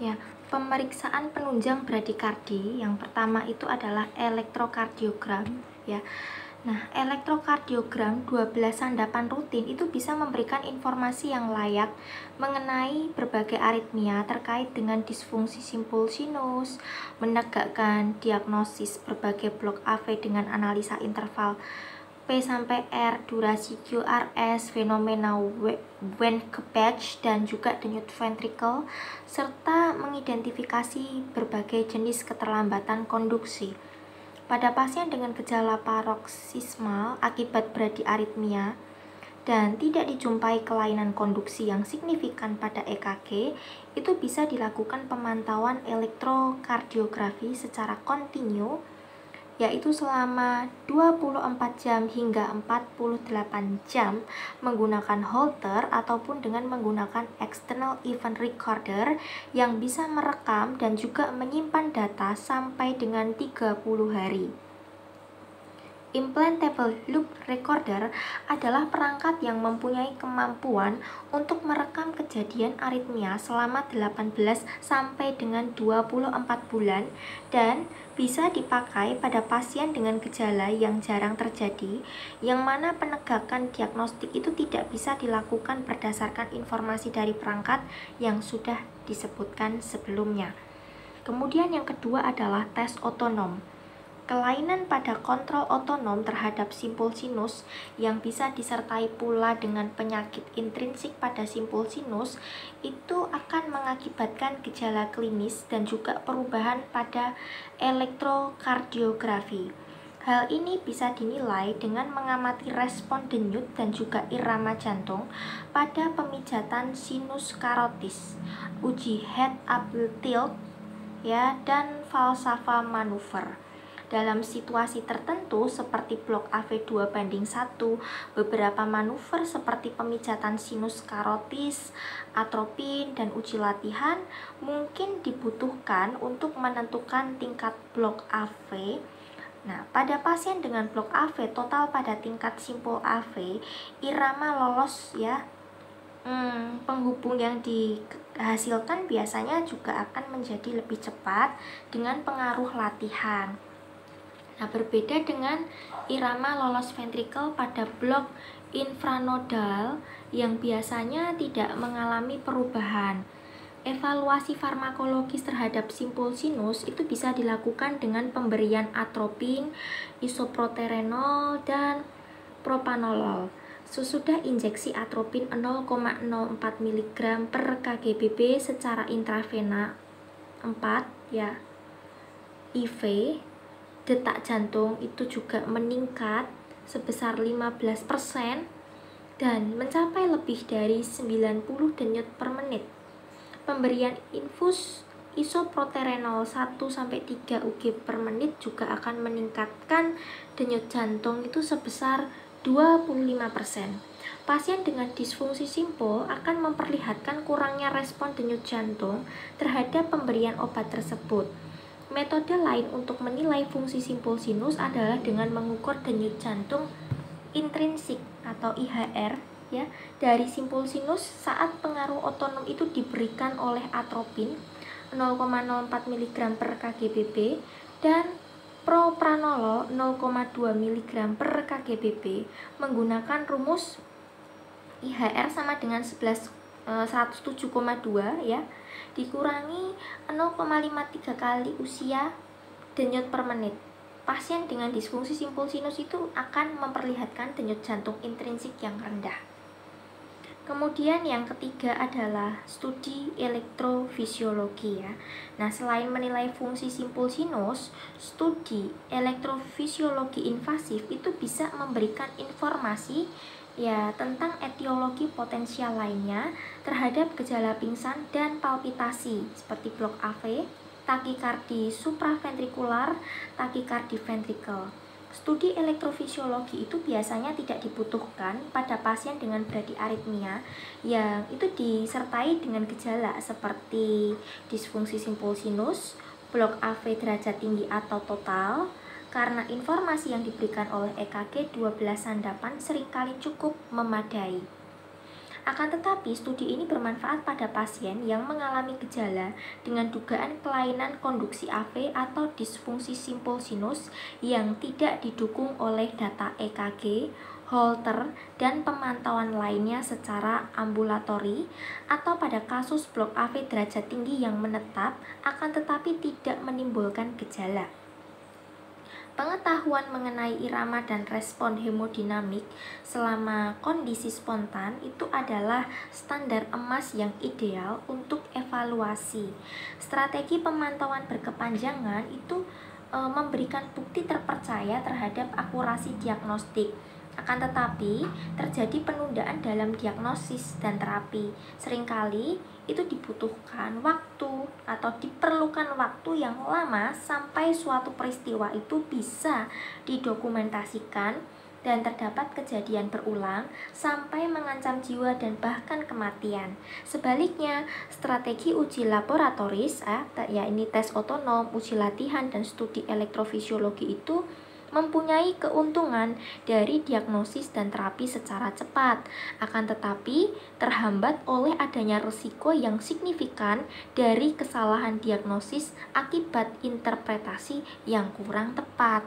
Ya, pemeriksaan penunjang bradikardi yang pertama itu adalah elektrokardiogram ya. Nah, elektrokardiogram 12 sandapan rutin itu bisa memberikan informasi yang layak mengenai berbagai aritmia terkait dengan disfungsi simpul sinus, menegakkan diagnosis berbagai blok AV dengan analisa interval P sampai R, durasi QRS, fenomena Wenckebach, dan juga denyut ventricle, serta mengidentifikasi berbagai jenis keterlambatan konduksi. Pada pasien dengan gejala paroksismal akibat bradiaritmia dan tidak dijumpai kelainan konduksi yang signifikan pada EKG, itu bisa dilakukan pemantauan elektrokardiografi secara kontinu, yaitu selama 24 jam hingga 48 jam menggunakan Holter ataupun dengan menggunakan external event recorder yang bisa merekam dan juga menyimpan data sampai dengan 30 hari. Implantable loop recorder adalah perangkat yang mempunyai kemampuan untuk merekam kejadian aritmia selama 18 sampai dengan 24 bulan dan bisa dipakai pada pasien dengan gejala yang jarang terjadi, yang mana penegakan diagnostik itu tidak bisa dilakukan berdasarkan informasi dari perangkat yang sudah disebutkan sebelumnya. Kemudian yang kedua adalah tes otonom. Kelainan pada kontrol otonom terhadap simpul sinus yang bisa disertai pula dengan penyakit intrinsik pada simpul sinus itu akan mengakibatkan gejala klinis dan juga perubahan pada elektrokardiografi. Hal ini bisa dinilai dengan mengamati respon denyut dan juga irama jantung pada pemijatan sinus karotis, uji head up tilt ya, dan falsafa manuver. Dalam situasi tertentu seperti blok AV2 banding 1, beberapa manuver seperti pemijatan sinus karotis, atropin, dan uji latihan mungkin dibutuhkan untuk menentukan tingkat blok AV. Nah, pada pasien dengan blok AV total pada tingkat simpul AV, irama lolos ya. Penghubung yang dihasilkan biasanya juga akan menjadi lebih cepat dengan pengaruh latihan. Nah, berbeda dengan irama lolos ventricle pada blok infranodal yang biasanya tidak mengalami perubahan. Evaluasi farmakologis terhadap simpul sinus itu bisa dilakukan dengan pemberian atropin, isoproterenol, dan propanolol. Sesudah injeksi atropin 0,04 mg per kgbp secara intravena 4 ya, IV, detak jantung itu juga meningkat sebesar 15% dan mencapai lebih dari 90 denyut per menit. Pemberian infus isoproterenol 1-3 Ug per menit juga akan meningkatkan denyut jantung itu sebesar 25%. Pasien dengan disfungsi simpul akan memperlihatkan kurangnya respon denyut jantung terhadap pemberian obat tersebut. Metode lain untuk menilai fungsi simpul sinus adalah dengan mengukur denyut jantung intrinsik atau IHR ya dari simpul sinus saat pengaruh otonom itu diberikan oleh atropin 0,04 mg per kgbp dan propranolol 0,2 mg per kgbp menggunakan rumus IHR sama dengan 107,2 ya dikurangi 0,53 kali usia denyut per menit. Pasien dengan disfungsi simpul sinus itu akan memperlihatkan denyut jantung intrinsik yang rendah. Kemudian yang ketiga adalah studi elektrofisiologi ya. Nah, selain menilai fungsi simpul sinus, studi elektrofisiologi invasif itu bisa memberikan informasi ya tentang etiologi potensial lainnya terhadap gejala pingsan dan palpitasi seperti blok AV, takikardi supraventrikular, takikardi ventrikel. Studi elektrofisiologi itu biasanya tidak dibutuhkan pada pasien dengan bradiaritmia yang itu disertai dengan gejala seperti disfungsi simpul sinus, blok AV derajat tinggi atau total, karena informasi yang diberikan oleh EKG 12 sandapan seringkali cukup memadai. Akan tetapi, studi ini bermanfaat pada pasien yang mengalami gejala dengan dugaan kelainan konduksi AV atau disfungsi simpul sinus yang tidak didukung oleh data EKG, Holter, dan pemantauan lainnya secara ambulatori, atau pada kasus blok AV derajat tinggi yang menetap akan tetapi tidak menimbulkan gejala. Pengetahuan mengenai irama dan respon hemodinamik selama kondisi spontan itu adalah standar emas yang ideal untuk evaluasi. Strategi pemantauan berkepanjangan itu memberikan bukti terpercaya terhadap akurasi diagnostik. Akan tetapi, terjadi penundaan dalam diagnosis dan terapi. Seringkali itu dibutuhkan waktu atau diperlukan waktu yang lama sampai suatu peristiwa itu bisa didokumentasikan dan terdapat kejadian berulang sampai mengancam jiwa dan bahkan kematian. Sebaliknya, strategi uji laboratoris, ini tes otonom, uji latihan, dan studi elektrofisiologi itu mempunyai keuntungan dari diagnosis dan terapi secara cepat, akan tetapi terhambat oleh adanya risiko yang signifikan dari kesalahan diagnosis akibat interpretasi yang kurang tepat.